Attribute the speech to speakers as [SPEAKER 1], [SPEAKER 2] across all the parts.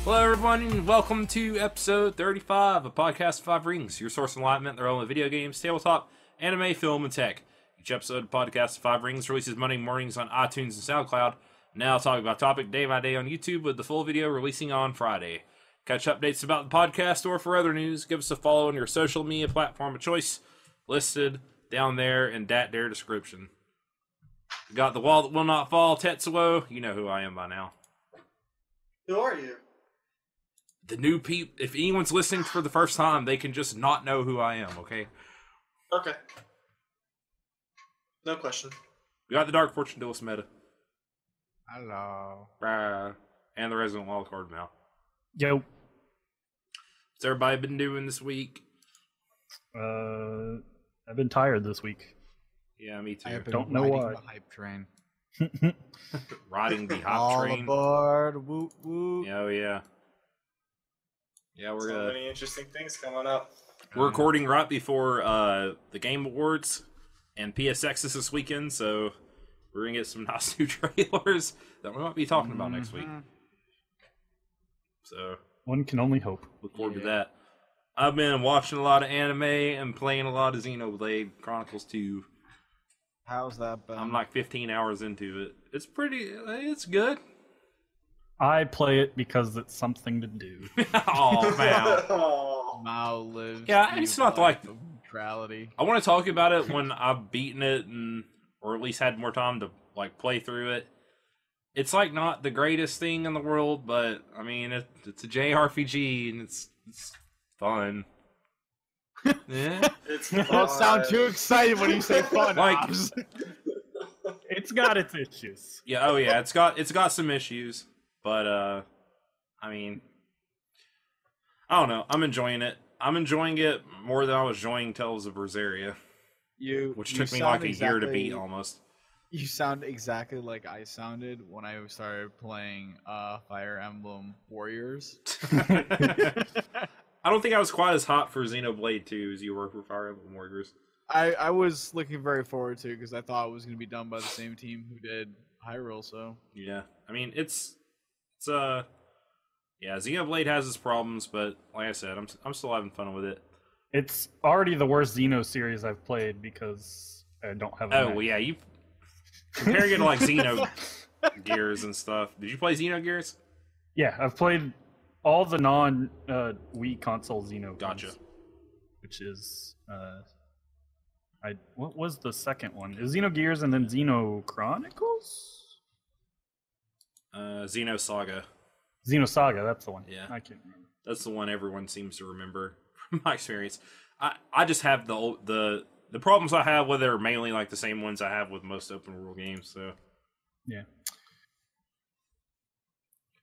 [SPEAKER 1] Hello, everyone, and welcome to episode 35 of Podcast 5 Rings, your source of enlightenment, their own video games, tabletop, anime, film, and tech. Each episode of Podcast 5 Rings releases Monday mornings on iTunes and Soundcloud. Now talking about topic day by day on YouTube, with the full video releasing on Friday. Catch updates about the podcast or for other news, give us a follow on your social media platform of choice, listed down there in that there description. We got The Wall That Will Not Fall, Tetsuo. You know who I am by now.
[SPEAKER 2] Who are you?
[SPEAKER 1] The new people, if anyone's listening for the first time, they can just not know who I am, okay?
[SPEAKER 2] Okay. No question.
[SPEAKER 1] We got the Dark Fortune Duelist meta.
[SPEAKER 3] Hello.
[SPEAKER 1] And the Resident Wildcard now.
[SPEAKER 3] Yo.
[SPEAKER 1] What's everybody been doing this week?
[SPEAKER 3] I've been tired this week.
[SPEAKER 1] Yeah, me too.
[SPEAKER 3] I don't know why.
[SPEAKER 4] The hype train.
[SPEAKER 1] Riding the hot
[SPEAKER 4] All
[SPEAKER 1] train.
[SPEAKER 4] aboard. Woo woo.
[SPEAKER 1] Oh, yeah. Yeah, we're
[SPEAKER 2] So many interesting things coming up.
[SPEAKER 1] We're recording right before the Game Awards and PSX is this weekend, so we're going to get some nice new trailers that we might be talking about next week. So,
[SPEAKER 3] one can only hope.
[SPEAKER 1] Look forward to that. I've been watching a lot of anime and playing a lot of Xenoblade Chronicles 2.
[SPEAKER 4] How's that been?
[SPEAKER 1] I'm like 15 hours into it. It's good.
[SPEAKER 3] I play it because it's something to do.
[SPEAKER 1] Oh, man.
[SPEAKER 4] Mao lives.
[SPEAKER 1] Yeah, it's not like
[SPEAKER 4] neutrality.
[SPEAKER 1] I want to talk about it when I've beaten it or at least had more time to like play through it. It's like not the greatest thing in the world, but I mean it's a JRPG and it's fun. Yeah,
[SPEAKER 2] It's
[SPEAKER 4] Don't sound too excited when you say fun.
[SPEAKER 1] Like-
[SPEAKER 4] Ops.
[SPEAKER 3] It's got its issues.
[SPEAKER 1] yeah, oh yeah, it's got some issues, but I mean, I don't know. I'm enjoying it. I'm enjoying it more than I was enjoying Tales of Berseria, which took me like a year to beat almost.
[SPEAKER 4] You sound exactly like I sounded when I started playing Fire Emblem Warriors.
[SPEAKER 1] I don't think I was quite as hot for Xenoblade 2 as you were for Fire Emblem Warriors.
[SPEAKER 4] I was looking very forward to it because I thought it was going to be done by the same team who did Hyrule. So
[SPEAKER 1] Yeah, I mean yeah, Xenoblade has its problems, but like I said, I'm still having fun with it.
[SPEAKER 3] It's already the worst Xeno series I've played because I don't have a
[SPEAKER 1] Oh well, yeah, you comparing it to like Xeno Gears and stuff. Did you play Xeno Gears?
[SPEAKER 3] Yeah, I've played all the non Wii console Xeno
[SPEAKER 1] Gotcha.
[SPEAKER 3] games, which is what was the second one? Is Xeno Gears and then Xeno Chronicles?
[SPEAKER 1] Xeno Saga.
[SPEAKER 3] Xeno Saga, that's the one.
[SPEAKER 1] Yeah.
[SPEAKER 3] I can't remember.
[SPEAKER 1] That's the one everyone seems to remember from my experience. I just have the problems I have with it are mainly like the same ones I have with most open world games. So
[SPEAKER 3] Yeah.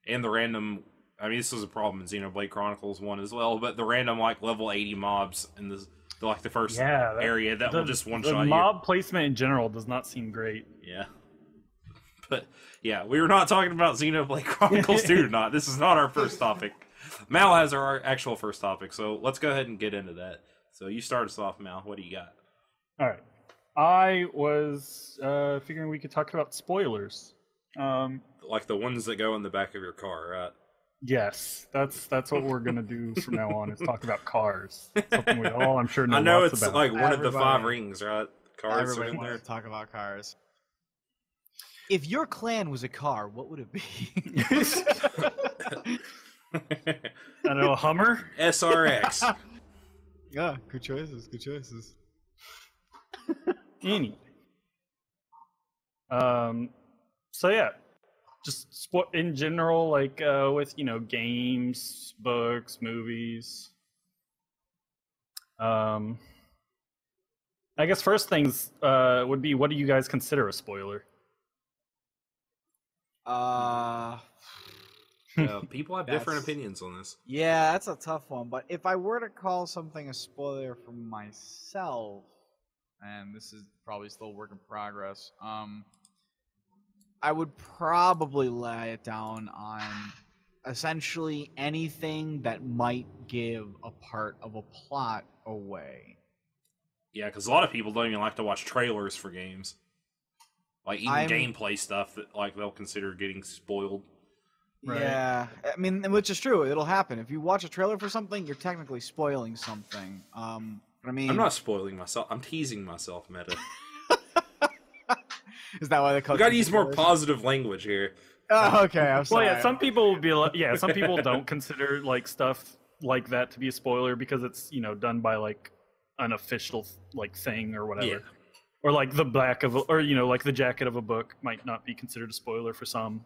[SPEAKER 1] and the random. I mean, this was a problem in Xenoblade Chronicles 1 as well, but the random like level 80 mobs in the first area that will just one shot you.
[SPEAKER 3] The mob placement in general does not seem great.
[SPEAKER 1] Yeah. But yeah, we were not talking about Xenoblade Chronicles 2 tonight. This is not our first topic. Mal has our actual first topic, so let's go ahead and get into that. So you start us off, Mal. What do you got?
[SPEAKER 3] All right. I was figuring we could talk about spoilers.
[SPEAKER 1] Like the ones that go in the back of your car, right?
[SPEAKER 3] Yes, that's what we're gonna do from now on. Is talk about cars. Something we all, I'm sure, know
[SPEAKER 1] I know
[SPEAKER 3] lots
[SPEAKER 1] it's
[SPEAKER 3] about.
[SPEAKER 1] like one of the 5
[SPEAKER 4] Everybody-
[SPEAKER 1] rings, right? Cars are
[SPEAKER 4] everybody
[SPEAKER 1] in
[SPEAKER 4] wants
[SPEAKER 1] there.
[SPEAKER 4] to talk about cars. If your clan was a car, what would it be?
[SPEAKER 3] I don't know, a Hummer.
[SPEAKER 1] SRX.
[SPEAKER 4] Yeah, good choices. Good choices.
[SPEAKER 3] Anyway. So yeah, just in general, like with games, books, movies. I guess first things would be, what do you guys consider a spoiler?
[SPEAKER 1] Yeah, people have different opinions on this.
[SPEAKER 4] Yeah, that's a tough one. But if I were to call something a spoiler for myself, and this is probably still a work in progress, I would probably lay it down on essentially anything that might give a part of a plot away.
[SPEAKER 1] Yeah, because a lot of people don't even like to watch trailers for games. Like, even gameplay stuff that, like, they'll consider getting spoiled.
[SPEAKER 3] Right.
[SPEAKER 4] Yeah, I mean, which is true. It'll happen if you watch a trailer for something. You're technically spoiling something. But I mean,
[SPEAKER 1] I'm not spoiling myself. I'm teasing myself, Meta.
[SPEAKER 4] Is that why they call?
[SPEAKER 1] You gotta use more positive language here.
[SPEAKER 4] Oh, okay. I'm sorry.
[SPEAKER 3] Well, yeah, some people will be like, yeah, some people don't consider like stuff like that to be a spoiler because it's done by like an official like thing or whatever.
[SPEAKER 1] Yeah.
[SPEAKER 3] Or like the back of, or like the jacket of a book might not be considered a spoiler for some.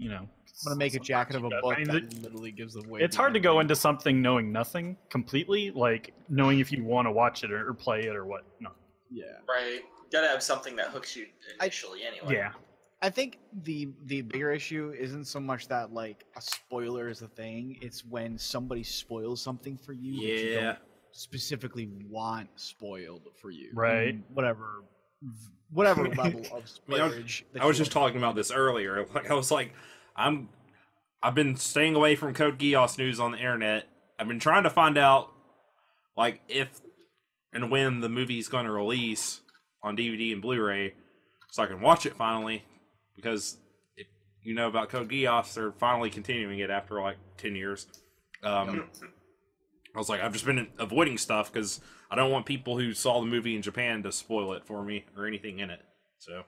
[SPEAKER 4] I'm gonna make a jacket of a book that literally gives away.
[SPEAKER 3] It's hard to go into something knowing nothing completely, like knowing if you want to watch it or play it or what. No.
[SPEAKER 4] Yeah.
[SPEAKER 2] Right. Gotta have something that hooks you initially anyway.
[SPEAKER 3] Yeah.
[SPEAKER 4] I think the bigger issue isn't so much that like a spoiler is a thing. It's when somebody spoils something for you that you
[SPEAKER 1] Yeah.
[SPEAKER 4] don't specifically want spoiled for you.
[SPEAKER 3] Right.
[SPEAKER 4] In whatever level of spoilage.
[SPEAKER 1] I was just talking about this earlier. Like I was like, I've been staying away from Code Geass news on the internet. I've been trying to find out like if and when the movie's going to release on DVD and Blu-ray so I can watch it finally, because if you know about Code Geass, they're finally continuing it after like 10 years. I was like, I've just been avoiding stuff because I don't want people who saw the movie in Japan to spoil it for me or anything in it. So,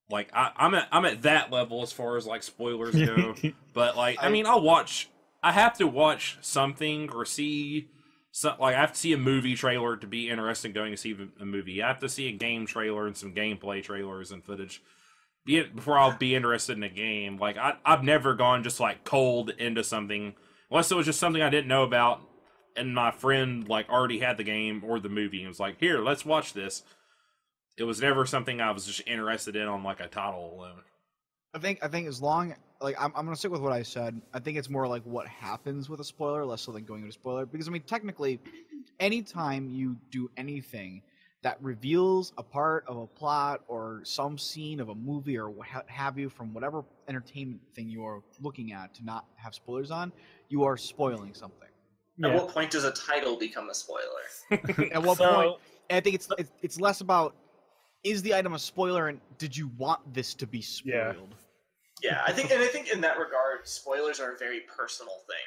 [SPEAKER 1] like, I'm at that level as far as like spoilers go. But like, I mean, I have to watch something or see. So, like, I have to see a movie trailer to be interested in going to see a movie. I have to see a game trailer and some gameplay trailers and footage before I'll be interested in a game. Like, I've never gone just, like, cold into something, unless it was just something I didn't know about and my friend, like, already had the game or the movie and was like, here, let's watch this. It was never something I was just interested in on, like, a title alone.
[SPEAKER 4] I think as long like I'm gonna stick with what I said. I think it's more like what happens with a spoiler, less so than going into a spoiler. Because I mean, technically, anytime you do anything that reveals a part of a plot or some scene of a movie or what have you from whatever entertainment thing you are looking at to not have spoilers on, you are spoiling something.
[SPEAKER 2] At what point does a title become a spoiler?
[SPEAKER 4] At what point? And I think it's less about is the item a spoiler and did you want this to be spoiled?
[SPEAKER 2] Yeah, I think in that regard, spoilers are a very personal thing.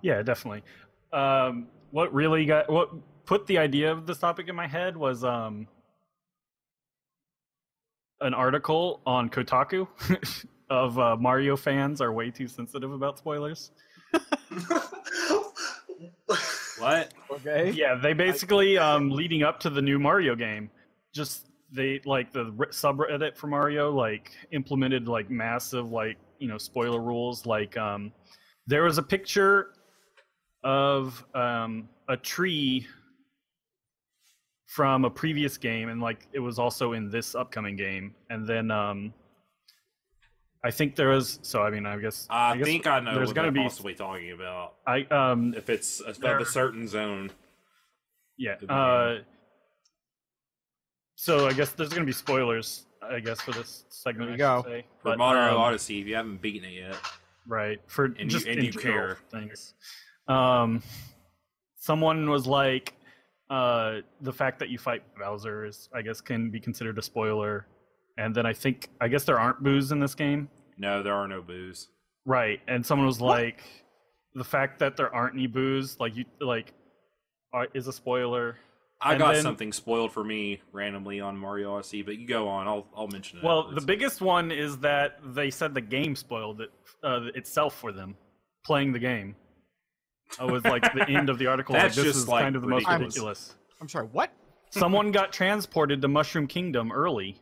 [SPEAKER 3] Yeah, definitely. What put the idea of this topic in my head was an article on Kotaku of Mario fans are way too sensitive about spoilers.
[SPEAKER 1] What?
[SPEAKER 4] Okay.
[SPEAKER 3] Yeah, they basically leading up to the new Mario game, just they like the subreddit for Mario like implemented like massive like spoiler rules. Like there was a picture of a tree from a previous game, and like it was also in this upcoming game. And then I think there was. So I mean, I guess
[SPEAKER 1] I think I know
[SPEAKER 3] there's
[SPEAKER 1] what
[SPEAKER 3] gonna
[SPEAKER 1] they're
[SPEAKER 3] be
[SPEAKER 1] possibly talking about.
[SPEAKER 3] if
[SPEAKER 1] it's of a certain zone.
[SPEAKER 3] Yeah. So I guess there's going to be spoilers, I guess, for this segment.
[SPEAKER 4] There you go.
[SPEAKER 3] Say.
[SPEAKER 1] For Mario Odyssey, if you haven't beaten it yet.
[SPEAKER 3] Right. For
[SPEAKER 1] and
[SPEAKER 3] just
[SPEAKER 1] you care.
[SPEAKER 3] Things. Someone was like, the fact that you fight Bowser is, I guess, can be considered a spoiler. And then I guess there aren't boos in this game.
[SPEAKER 1] No, there are no boos.
[SPEAKER 3] Right. And someone was like, the fact that there aren't any boos, is a spoiler.
[SPEAKER 1] I got something spoiled for me randomly on Mario Odyssey, but you go on. I'll mention it.
[SPEAKER 3] Well,
[SPEAKER 1] afterwards.
[SPEAKER 3] the biggest one is that they said the game spoiled it itself for them playing the game. It was like the end of the article.
[SPEAKER 1] That's
[SPEAKER 3] this
[SPEAKER 1] just
[SPEAKER 3] is
[SPEAKER 1] like
[SPEAKER 3] kind of the most
[SPEAKER 1] ridiculous.
[SPEAKER 3] ridiculous.
[SPEAKER 4] I'm sorry, what?
[SPEAKER 3] Someone got transported to Mushroom Kingdom early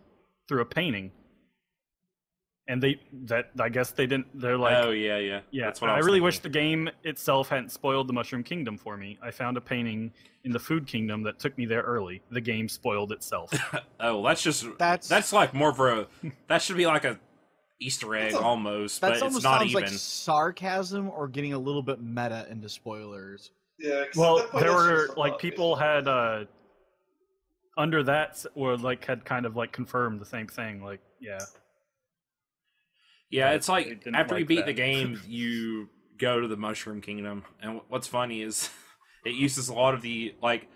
[SPEAKER 3] through a painting, and I guess they didn't. They're like,
[SPEAKER 1] oh yeah. That's what
[SPEAKER 3] I
[SPEAKER 1] was
[SPEAKER 3] really
[SPEAKER 1] thinking.
[SPEAKER 3] wish the game itself hadn't spoiled the Mushroom Kingdom for me. I found a painting in the Food Kingdom that took me there early. The game spoiled itself.
[SPEAKER 1] Oh, that's like more of a that should be like a Easter egg almost, but it's not even.
[SPEAKER 4] Like sarcasm or getting a little bit meta into spoilers.
[SPEAKER 2] Yeah.
[SPEAKER 3] Well, there were like people had under that or like had kind of like confirmed the same thing. Like, yeah.
[SPEAKER 1] Yeah, it's like
[SPEAKER 3] didn't
[SPEAKER 1] after you
[SPEAKER 3] like
[SPEAKER 1] beat
[SPEAKER 3] that.
[SPEAKER 1] the game, you go to the Mushroom Kingdom, and what's funny is it uses a lot of the like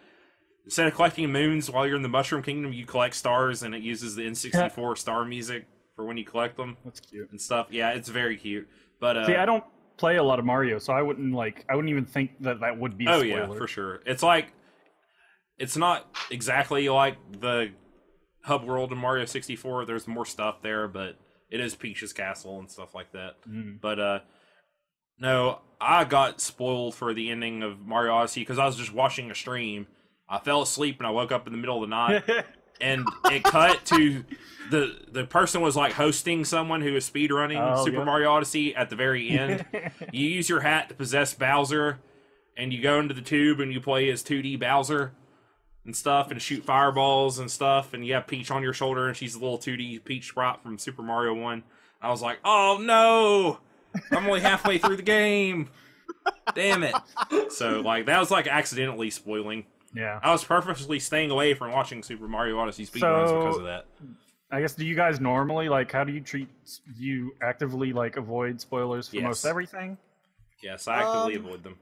[SPEAKER 1] instead of collecting moons while you're in the Mushroom Kingdom, you collect stars, and it uses the N64 star music for when you collect them.
[SPEAKER 3] That's cute.
[SPEAKER 1] And stuff. Yeah, it's very cute. But
[SPEAKER 3] see, I don't play a lot of Mario, so I wouldn't even think that would be a spoiler.
[SPEAKER 1] Yeah, for sure. It's like, it's not exactly like the hub world in Mario 64. There's more stuff there, but it is Peach's castle and stuff like that. But no, I got spoiled for the ending of Mario Odyssey because I was just watching a stream. I fell asleep and I woke up in the middle of the night, and it cut to the person was like hosting someone who was speedrunning Super Mario Odyssey at the very end. You use your hat to possess Bowser, and you go into the tube and you play as 2D Bowser and stuff, and shoot fireballs and stuff, and you have Peach on your shoulder, and she's a little 2D Peach sprite from Super Mario 1. I was like, oh no! I'm only halfway through the game! Damn it! So, like, that was, like, accidentally spoiling.
[SPEAKER 3] Yeah.
[SPEAKER 1] I was purposely staying away from watching Super Mario Odyssey speedruns because of that.
[SPEAKER 3] I guess, do you guys normally, like, how do you actively, like, avoid spoilers for most everything?
[SPEAKER 1] Yes, I actively avoid them.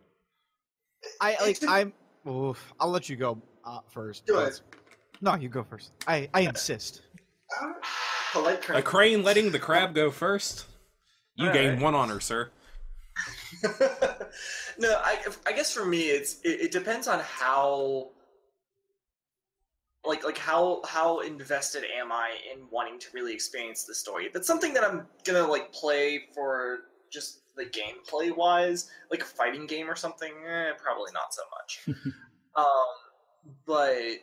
[SPEAKER 4] I'll let you go first.
[SPEAKER 2] Go ahead.
[SPEAKER 4] No, you go first. I insist.
[SPEAKER 2] Polite crane.
[SPEAKER 1] A crane letting the crab go first? You gain 1 honor, sir.
[SPEAKER 2] No, I guess for me it depends on how how invested am I in wanting to really experience the story. If it's something that I'm gonna like play for just the gameplay wise, like a fighting game or something, probably not so much. But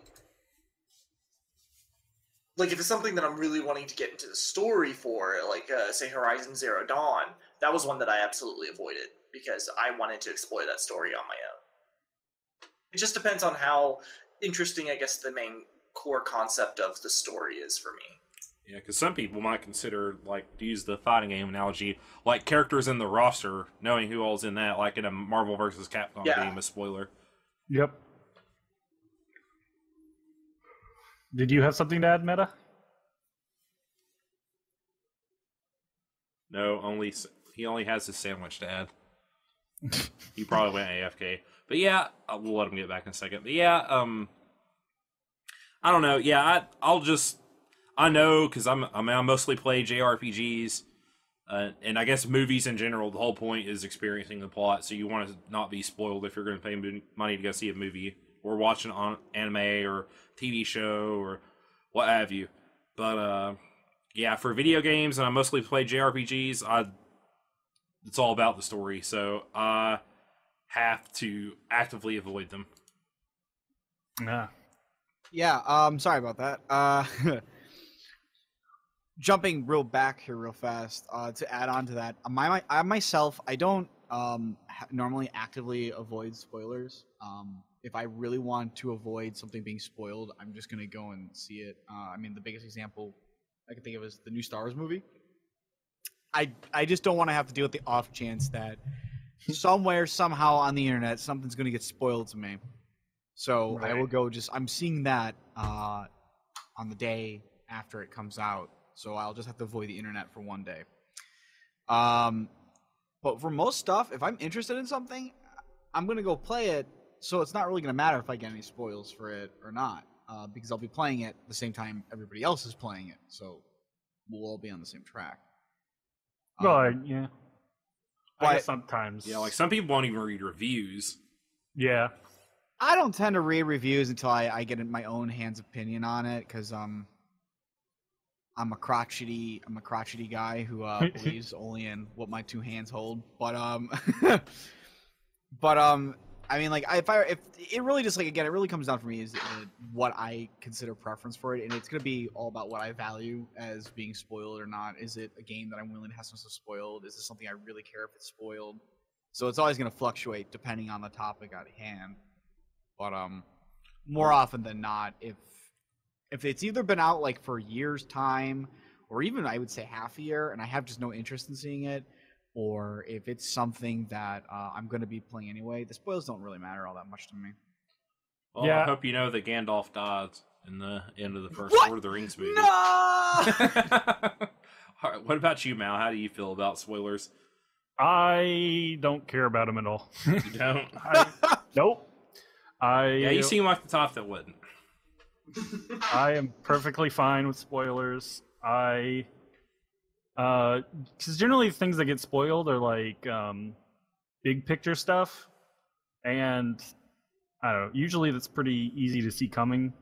[SPEAKER 2] like if it's something that I'm really wanting to get into the story for, like say Horizon Zero Dawn, that was one that I absolutely avoided because I wanted to explore that story on my own. It just depends on how interesting, I guess, the main core concept of the story is for me.
[SPEAKER 1] Yeah, because some people might consider, like, to use the fighting game analogy, like characters in the roster, knowing who all's in that, like in a Marvel vs. Capcom game, a spoiler.
[SPEAKER 3] Yep. Did you have something to add, Meta?
[SPEAKER 1] No, he only has his sandwich to add. He probably went AFK. But yeah, we'll let him get back in a second. But yeah, I don't know. Yeah, I know because I mostly play JRPGs, and I guess movies in general. The whole point is experiencing the plot, so you want to not be spoiled if you're going to pay money to go see a movie or watch an anime or TV show or what have you. But yeah, for video games, and I mostly play JRPGs. It's all about the story, so I have to actively avoid them.
[SPEAKER 4] Yeah. Sorry about that. Jumping real back here real fast to add on to that, I myself, I don't normally actively avoid spoilers. If I really want to avoid something being spoiled, I'm just going to go and see it. I mean, the biggest example I can think of is the new Star Wars movie. I just don't want to have to deal with the off chance that somewhere, somehow on the internet, something's going to get spoiled to me. So I will go I'm seeing that on the day after it comes out. So I'll just have to avoid the internet for one day. But for most stuff, if I'm interested in something, I'm going to go play it. So it's not really going to matter if I get any spoils for it or not, because I'll be playing it the same time everybody else is playing it. So we'll all be on the same track.
[SPEAKER 3] Well, yeah. I guess sometimes.
[SPEAKER 1] Yeah, like some people won't even read reviews.
[SPEAKER 3] Yeah.
[SPEAKER 4] I don't tend to read reviews until I get my own hand's opinion on it, because I'm a crotchety guy who believes only in what my two hands hold. But I mean, like, if it really just, like, again, it really comes down for me is what I consider preference for it, and it's going to be all about what I value as being spoiled or not. Is it a game that I'm willing to have some stuff spoiled? Is it something I really care if it's spoiled? So it's always going to fluctuate depending on the topic at hand. But more often than not, if it's either been out, like, for years' time, or even, I would say, half a year, and I have just no interest in seeing it, or if it's something that I'm going to be playing anyway, the spoils don't really matter all that much to me.
[SPEAKER 1] Well, yeah. I hope you know that Gandalf dies in the end of the first Lord of the Rings movie.
[SPEAKER 4] No!
[SPEAKER 1] All right, what about you, Mal? How do you feel about spoilers?
[SPEAKER 3] I don't care about them at all.
[SPEAKER 1] You don't?
[SPEAKER 3] Nope.
[SPEAKER 1] Yeah, you seem like the type that wouldn't.
[SPEAKER 3] I am perfectly fine with spoilers. I Because generally things that get spoiled are like big picture stuff, and I don't know. Usually that's pretty easy to see coming.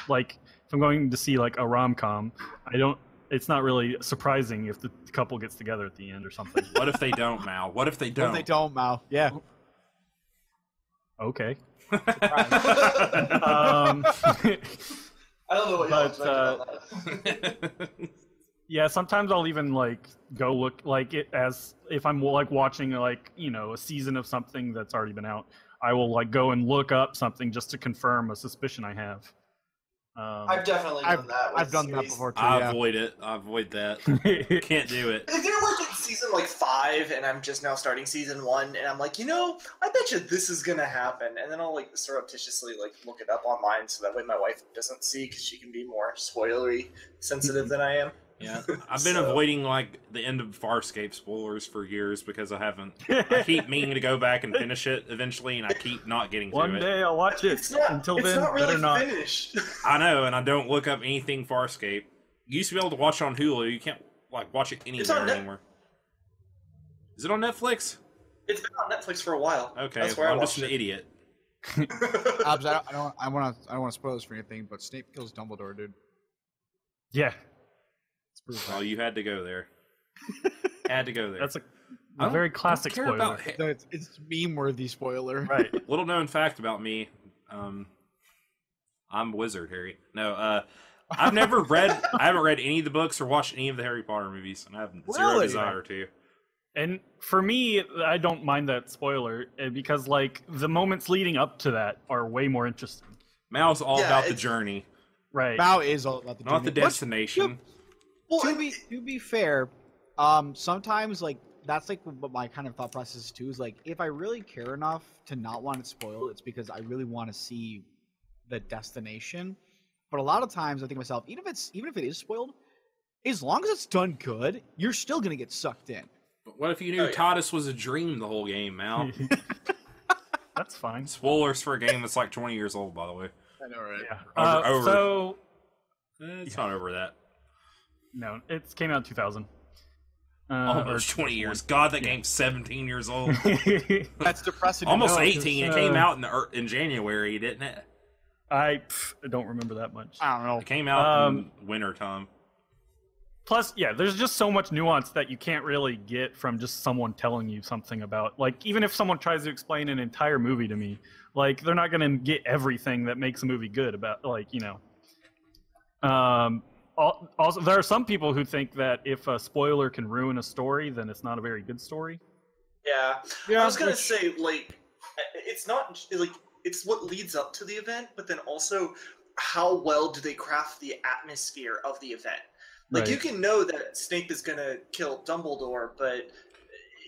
[SPEAKER 3] Like if I'm going to see like a rom-com, it's not really surprising if the couple gets together at the end or something.
[SPEAKER 1] What if they don't, Mal? What if they
[SPEAKER 4] What
[SPEAKER 1] don't?
[SPEAKER 4] if they don't, Mal? Yeah.
[SPEAKER 3] Okay.
[SPEAKER 2] I don't know what y'all expected on that.
[SPEAKER 3] Yeah, sometimes I'll even like go look like it as if I'm like watching like a season of something that's already been out. I will like go and look up something just to confirm a suspicion I have.
[SPEAKER 2] I've definitely done that.
[SPEAKER 4] I've done that before too.
[SPEAKER 1] I avoid it. I avoid that. Can't do it.
[SPEAKER 2] If they're like in season like 5 and I'm just now starting season 1 and I'm like, I bet you this is gonna happen, and then I'll like surreptitiously like look it up online so that way my wife doesn't see because she can be more spoilery sensitive than I am.
[SPEAKER 1] Yeah, I've been avoiding like the end of Farscape spoilers for years because I keep meaning to go back and finish it eventually, and I keep not getting to it.
[SPEAKER 3] One day I'll watch it. Until then,
[SPEAKER 2] not really
[SPEAKER 3] better not.
[SPEAKER 2] finished.
[SPEAKER 1] I know, and I don't look up anything Farscape. You used to be able to watch it on Hulu. You can't like watch it anywhere anymore. Is it on Netflix?
[SPEAKER 2] It's been on Netflix for a while.
[SPEAKER 1] Okay,
[SPEAKER 2] that's where
[SPEAKER 1] I'm
[SPEAKER 2] I
[SPEAKER 1] just an
[SPEAKER 2] watched
[SPEAKER 1] idiot.
[SPEAKER 4] Abs, I don't want to spoil this for anything, but Snape kills Dumbledore, dude.
[SPEAKER 3] Yeah,
[SPEAKER 1] Oh, you had to go there. Had to go there.
[SPEAKER 3] that's a very classic
[SPEAKER 1] care
[SPEAKER 3] spoiler.
[SPEAKER 1] about
[SPEAKER 4] It's meme-worthy spoiler.
[SPEAKER 3] Right.
[SPEAKER 1] Little known fact about me, I'm a wizard, Harry. No, I've never read. I haven't read any of the books or watched any of the Harry Potter movies, and I have zero
[SPEAKER 4] Really?
[SPEAKER 1] desire to.
[SPEAKER 3] And for me, I don't mind that spoiler because like the moments leading up to that are way more interesting.
[SPEAKER 1] Mal's all
[SPEAKER 2] Yeah,
[SPEAKER 1] about the
[SPEAKER 2] it's-
[SPEAKER 1] journey,
[SPEAKER 3] Right.
[SPEAKER 4] Bao is all about the
[SPEAKER 1] not the
[SPEAKER 4] journey.
[SPEAKER 1] destination.
[SPEAKER 2] Well,
[SPEAKER 4] To be fair, sometimes like that's like what my kind of thought process is too. Is like if I really care enough to not want it spoiled, it's because I really want to see the destination. But a lot of times I think to myself, even if it is spoiled, as long as it's done good, you're still gonna get sucked in.
[SPEAKER 1] But what if you knew Titus was a dream the whole game, Mal?
[SPEAKER 3] That's fine.
[SPEAKER 1] Spoilers for a game that's like 20 years old, by the way.
[SPEAKER 4] I know, right?
[SPEAKER 3] Yeah.
[SPEAKER 1] Over.
[SPEAKER 3] So
[SPEAKER 1] It's not over that.
[SPEAKER 3] no, it came out in 2000.
[SPEAKER 1] Almost 20 years. God, that game's 17 years old.
[SPEAKER 4] That's depressing. to
[SPEAKER 1] Almost
[SPEAKER 4] know,
[SPEAKER 1] 18. It came out in January, didn't it?
[SPEAKER 3] I don't remember that much.
[SPEAKER 4] I don't know.
[SPEAKER 1] It came out in winter time.
[SPEAKER 3] Plus, yeah, there's just so much nuance that you can't really get from just someone telling you something about. Like, even if someone tries to explain an entire movie to me, like, they're not going to get everything that makes a movie good about, like, Also, there are some people who think that if a spoiler can ruin a story, then it's not a very good story.
[SPEAKER 2] I was gonna say like it's not like it's what leads up to the event, but then also how well do they craft the atmosphere of the event? Like
[SPEAKER 3] Right.
[SPEAKER 2] you can know that Snape is gonna kill Dumbledore, but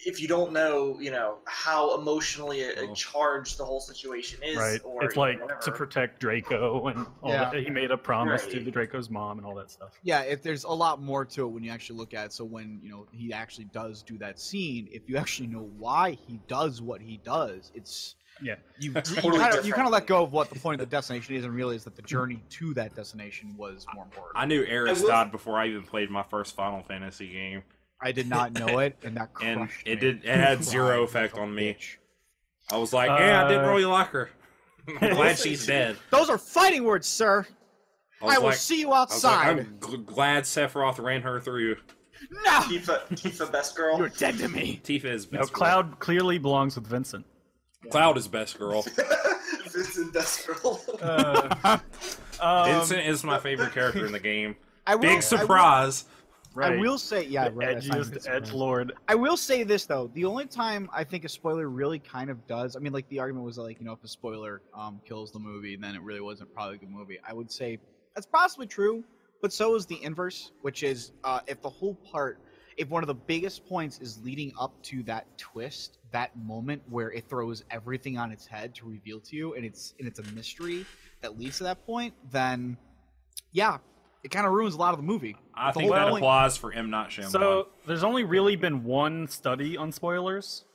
[SPEAKER 2] if you don't know, how emotionally charged the whole situation is,
[SPEAKER 3] Right.
[SPEAKER 2] or
[SPEAKER 3] It's like
[SPEAKER 2] whatever.
[SPEAKER 3] to protect Draco and all
[SPEAKER 4] Yeah.
[SPEAKER 3] that. He made a promise to
[SPEAKER 2] Right.
[SPEAKER 3] the Draco's mom and all that stuff.
[SPEAKER 4] Yeah, if there's a lot more to it when you actually look at it. So when he actually does do that scene, if you actually know why he does what he does, it's
[SPEAKER 3] Yeah.
[SPEAKER 4] you
[SPEAKER 2] Totally
[SPEAKER 4] kind
[SPEAKER 2] different.
[SPEAKER 4] of let go of what the point of the destination is and realize that the journey to that destination was more important.
[SPEAKER 1] I knew Eris
[SPEAKER 2] I will-
[SPEAKER 1] died before I even played my first Final Fantasy game.
[SPEAKER 4] I did not know it, and that crushed
[SPEAKER 1] And
[SPEAKER 4] me.
[SPEAKER 1] it had zero
[SPEAKER 4] Cried like
[SPEAKER 1] effect
[SPEAKER 4] a
[SPEAKER 1] on me.
[SPEAKER 4] bitch.
[SPEAKER 1] I was like, I didn't really like her. I'm glad she's dead.
[SPEAKER 4] Those are fighting words, sir.
[SPEAKER 1] was
[SPEAKER 4] I will
[SPEAKER 1] like-
[SPEAKER 4] see you
[SPEAKER 1] I was like,
[SPEAKER 4] outside.
[SPEAKER 1] I'm glad Sephiroth ran her through.
[SPEAKER 4] No,
[SPEAKER 2] Tifa best girl.
[SPEAKER 4] you're dead to me.
[SPEAKER 1] Tifa is
[SPEAKER 3] No,
[SPEAKER 1] best girl.
[SPEAKER 3] Cloud clearly belongs with Vincent.
[SPEAKER 1] Cloud is best girl.
[SPEAKER 2] Vincent best girl.
[SPEAKER 1] Vincent is my favorite character in the game.
[SPEAKER 4] I will,
[SPEAKER 1] Big surprise.
[SPEAKER 4] I will say, yeah,
[SPEAKER 3] The
[SPEAKER 4] right.
[SPEAKER 3] edgiest edgelord.
[SPEAKER 4] I will say this though: the only time I think a spoiler really kind of does, I mean, like the argument was like, if a spoiler kills the movie, then it really wasn't probably a good movie. I would say that's possibly true, but so is the inverse, which is if one of the biggest points is leading up to that twist, that moment where it throws everything on its head to reveal to you, and it's a mystery that leads to that point, then yeah, it kind of ruins a lot of the movie.
[SPEAKER 1] I
[SPEAKER 4] The
[SPEAKER 1] think
[SPEAKER 4] whole
[SPEAKER 1] that
[SPEAKER 4] point-
[SPEAKER 1] applies for M. Night Shyamalan.
[SPEAKER 3] So there's only really been one study on spoilers,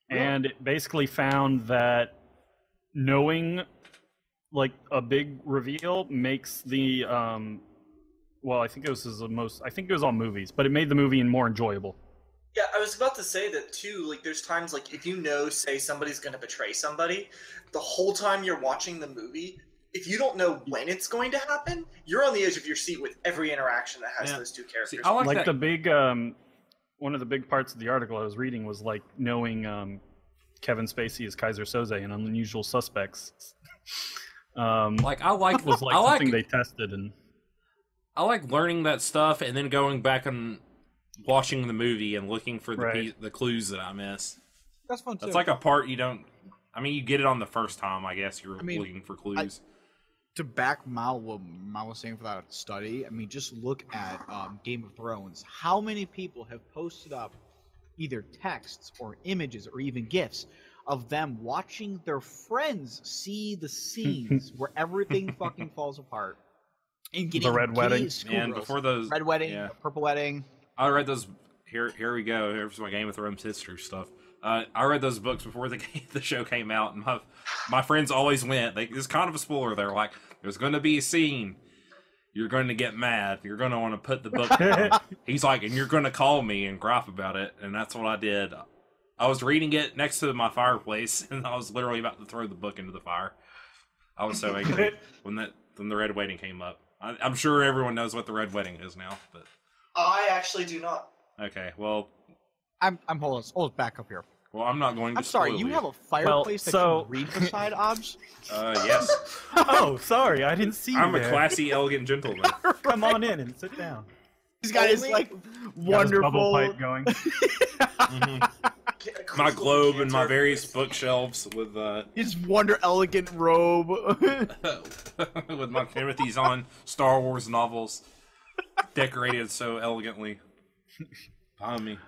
[SPEAKER 3] and it basically found that knowing like a big reveal makes the well, I think it was I think it was all movies, but it made the movie more enjoyable.
[SPEAKER 2] Yeah, I was about to say that too. Like, there's times like if you know, say somebody's gonna betray somebody, the whole time you're watching the movie, if you don't know when it's going to happen, you're on the edge of your seat with every interaction that has those two characters.
[SPEAKER 1] See, I like that.
[SPEAKER 3] The big one of the big parts of the article I was reading was like knowing Kevin Spacey as Kaiser Soze in Unusual Suspects.
[SPEAKER 1] I like
[SPEAKER 3] was like something they tested, and
[SPEAKER 1] I like learning that stuff and then going back and watching the movie and looking for the clues that I miss.
[SPEAKER 4] That's fun too.
[SPEAKER 1] That's like a part you don't. I mean, you get it on the first time. I guess you're looking for clues.
[SPEAKER 4] To back Mal, what Mal was saying for that study, I mean, just look at Game of Thrones. How many people have posted up either texts or images or even GIFs of them watching their friends see the scenes where everything fucking falls apart and getting
[SPEAKER 3] the red wedding,
[SPEAKER 1] and before those
[SPEAKER 4] red wedding, purple wedding.
[SPEAKER 1] I read those. Here we go. Here's my Game of Thrones history stuff. I read those books before the show came out, and my friends always went. It's kind of a spoiler. They're like, "There's going to be a scene. You're going to get mad. You're going to want to put the book down." He's like, "And you're going to call me and gripe about it." And that's what I did. I was reading it next to my fireplace, and I was literally about to throw the book into the fire. I was so angry when the Red Wedding came up. I'm sure everyone knows what the Red Wedding is now, but
[SPEAKER 2] I actually do not.
[SPEAKER 1] Okay, well,
[SPEAKER 4] I'm hold back up here.
[SPEAKER 1] Well, I'm not going to.
[SPEAKER 4] I'm sorry, you have a fireplace that you read beside Obs?
[SPEAKER 1] Yes.
[SPEAKER 3] Oh, sorry, I didn't see you.
[SPEAKER 1] I'm a classy, elegant gentleman.
[SPEAKER 3] Come on in and sit down.
[SPEAKER 4] He's got his like wonderful
[SPEAKER 3] bubble pipe going.
[SPEAKER 1] My globe and my various bookshelves with
[SPEAKER 4] his elegant robe
[SPEAKER 1] with my Timothy's on Star Wars novels decorated so elegantly behind me.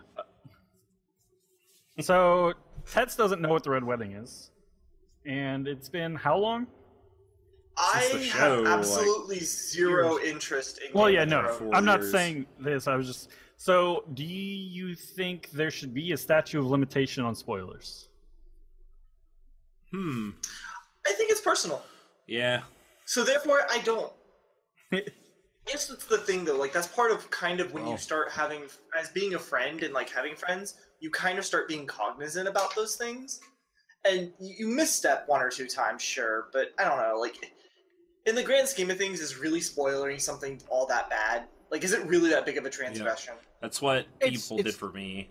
[SPEAKER 3] So Tets doesn't know what the Red Wedding is, and it's been how long?
[SPEAKER 2] I have absolutely zero interest in.
[SPEAKER 3] Well, yeah, no, I'm not saying this. I was just. So, do you think there should be a statute of limitation on spoilers?
[SPEAKER 2] I think it's personal.
[SPEAKER 1] Yeah.
[SPEAKER 2] So therefore, I don't. Yes, that's the thing though. Like that's part of kind of when you start having, as being a friend and like having friends, you kind of start being cognizant about those things, and you misstep one or two times, sure, but I don't know. Like in the grand scheme of things, is really spoiling something all that bad? Like, is it really that big of a transgression?
[SPEAKER 1] Yeah. That's what people did for me.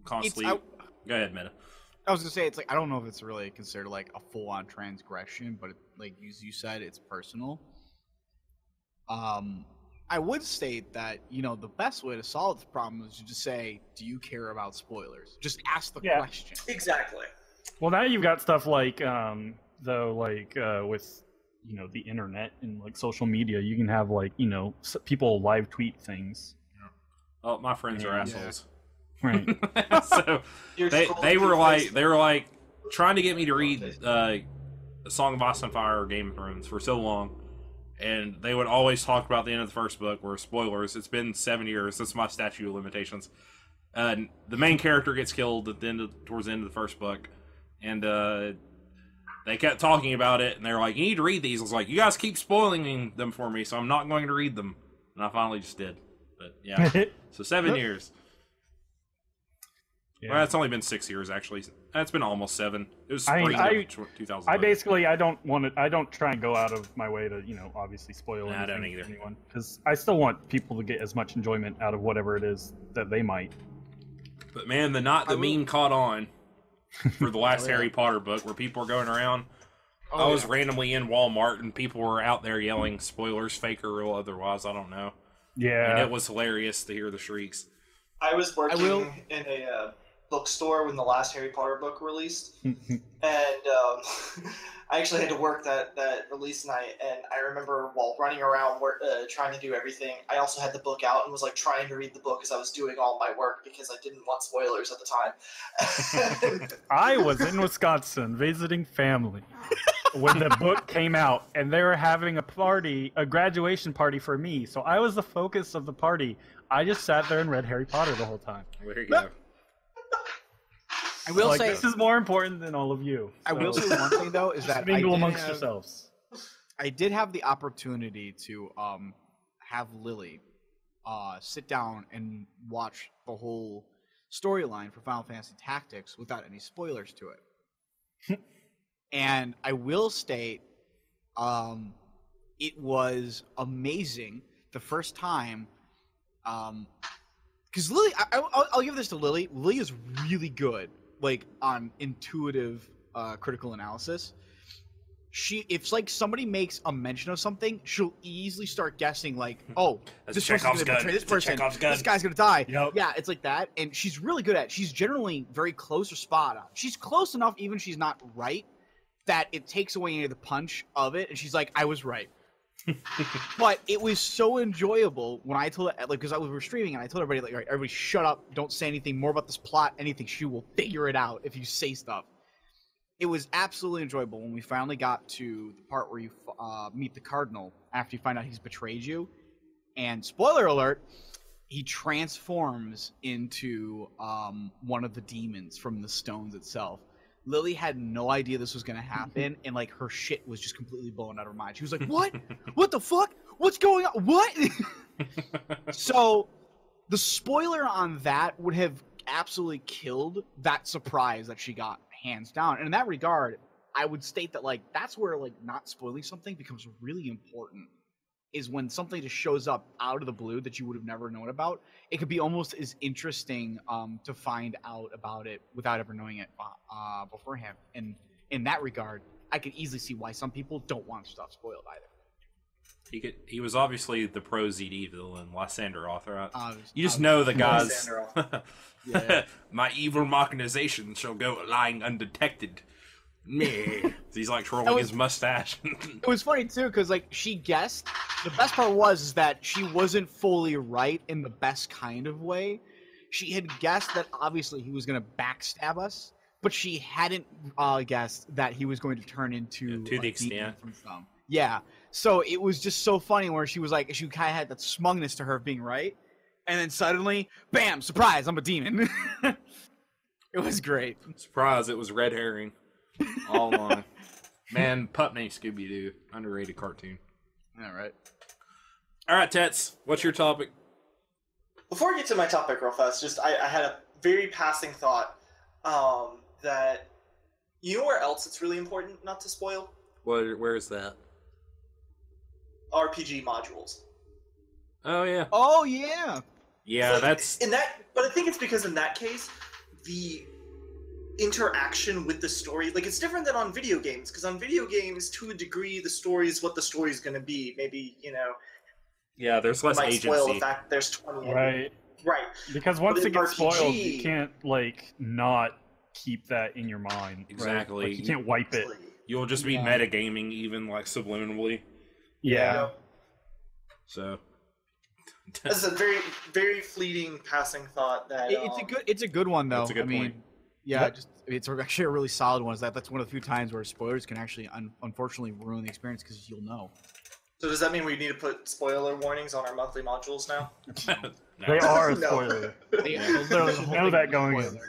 [SPEAKER 1] Constantly. Go ahead, Meta.
[SPEAKER 4] I was gonna say it's like I don't know if it's really considered like a full-on transgression, but like you said, it's personal. I would state that the best way to solve the problem is to just say, "Do you care about spoilers?" Just ask the question.
[SPEAKER 2] Exactly.
[SPEAKER 3] Well, now you've got stuff like with the internet and like social media, you can have like people live tweet things.
[SPEAKER 1] Oh, my friends are assholes.
[SPEAKER 3] Right.
[SPEAKER 1] So they were like trying to get me to read A Song of Ice and Fire or Game of Thrones for so long, and they would always talk about the end of the first book where spoilers. It's been 7 years. That's my statute of limitations. The main character gets killed towards the end of the first book, and they kept talking about it, and they were like, "You need to read these." I was like, "You guys keep spoiling them for me, so I'm not going to read them." And I finally just did. But yeah, so 7 years. Yeah. Well, it's only been 6 years actually. It's been almost 7. It was spring of 2000.
[SPEAKER 3] I don't try and go out of my way to obviously spoil anything for anyone, because I still want people to get as much enjoyment out of whatever it is that they might.
[SPEAKER 1] But man, the meme caught on for the last Harry Potter book where people were going around. I was randomly in Walmart and people were out there yelling spoilers, fake or real, otherwise, I don't know.
[SPEAKER 3] Yeah.
[SPEAKER 1] And it was hilarious to hear the shrieks.
[SPEAKER 2] I was working in a bookstore when the last Harry Potter book released, and I actually had to work that release night, and I remember while running around trying to do everything, I also had the book out and was like trying to read the book as I was doing all my work because I didn't want spoilers at the time.
[SPEAKER 3] I was in Wisconsin visiting family when the book came out, and they were having a graduation party for me, so I was the focus of the party. I just sat there and read Harry Potter the whole time.
[SPEAKER 1] There you go.
[SPEAKER 4] I will say
[SPEAKER 3] this is more important than all of you. So.
[SPEAKER 4] I will say one thing though is that
[SPEAKER 3] mingle amongst yourselves.
[SPEAKER 4] I did have the opportunity to have Lily sit down and watch the whole storyline for Final Fantasy Tactics without any spoilers to it. And I will state, it was amazing the first time, because Lily, I'll give this to Lily. Lily is really good, like, on intuitive critical analysis. If like somebody makes a mention of something, she'll easily start guessing, like, oh, this person's gonna betray this person, this guy's gonna die.
[SPEAKER 3] Yep.
[SPEAKER 4] Yeah, it's like that, and she's really good at it. She's generally very close or spot on. She's close enough, even if she's not right, that it takes away any of the punch of it, and she's like, I was right. But it was so enjoyable when I told her, like, because we were streaming, and I told everybody, like, all right, everybody shut up, don't say anything more about this plot, anything. She will figure it out if you say stuff. It was absolutely enjoyable when we finally got to the part where you meet the Cardinal after you find out he's betrayed you. And spoiler alert, he transforms into one of the demons from the stones itself. Lily had no idea this was going to happen, and like her shit was just completely blown out of her mind. She was like, what? What the fuck? What's going on? What? So the spoiler on that would have absolutely killed that surprise that she got, hands down. And in that regard, I would state that, like, that's where, like, not spoiling something becomes really important, is when something just shows up out of the blue that you would have never known about. It could be almost as interesting to find out about it without ever knowing it beforehand. And in that regard, I could easily see why some people don't want stuff spoiled either.
[SPEAKER 1] He was obviously the pro ZD villain, Lysander author. You just
[SPEAKER 4] was
[SPEAKER 1] know the guys.
[SPEAKER 4] Yeah.
[SPEAKER 1] My evil machinization shall go lying undetected. Meh. He's like twirling his mustache.
[SPEAKER 4] It was funny too, because like she guessed. The best part is that she wasn't fully right in the best kind of way. She had guessed that obviously he was going to backstab us, but she hadn't guessed that he was going to turn into
[SPEAKER 1] to the extent.
[SPEAKER 4] From some. Yeah. So it was just so funny where she was like, she kind of had that smugness to her of being right, and then suddenly, bam! Surprise! I'm a demon. It was great.
[SPEAKER 1] Surprise! It was red herring. All along. Man, pup named Scooby-Doo. Underrated cartoon.
[SPEAKER 4] Yeah, right.
[SPEAKER 1] Alright, Tets, what's your topic?
[SPEAKER 2] Before I get to my topic real fast, just I had a very passing thought that, you know where else it's really important not to spoil?
[SPEAKER 1] Where is that?
[SPEAKER 2] RPG modules.
[SPEAKER 1] Oh, yeah.
[SPEAKER 4] Oh, yeah!
[SPEAKER 1] Yeah,
[SPEAKER 2] like,
[SPEAKER 1] that's...
[SPEAKER 2] But I think it's because in that case, the interaction with the story, like, it's different than on video games, because on video games, to a degree, the story is what the story is going to be. Maybe, you know...
[SPEAKER 1] Yeah, there's less agency.
[SPEAKER 2] Spoil the fact there's 20.
[SPEAKER 3] Right.
[SPEAKER 2] Right.
[SPEAKER 3] Because once it gets
[SPEAKER 2] RPG,
[SPEAKER 3] spoiled, you can't, like, not keep that in your mind.
[SPEAKER 1] Exactly.
[SPEAKER 3] Right? Like, you can't wipe it.
[SPEAKER 1] You'll just be metagaming, even, like, subliminally.
[SPEAKER 3] Yeah.
[SPEAKER 1] So...
[SPEAKER 2] This is a very, very fleeting passing thought that...
[SPEAKER 4] It's a good one, though.
[SPEAKER 1] That's a good point.
[SPEAKER 4] Yeah, it's actually a really solid one. That's one of the few times where spoilers can actually, unfortunately, ruin the experience because you'll know.
[SPEAKER 2] So does that mean we need to put spoiler warnings on our monthly modules now?
[SPEAKER 3] They are a
[SPEAKER 2] No.
[SPEAKER 3] spoiler.
[SPEAKER 4] They literally
[SPEAKER 3] know that going in.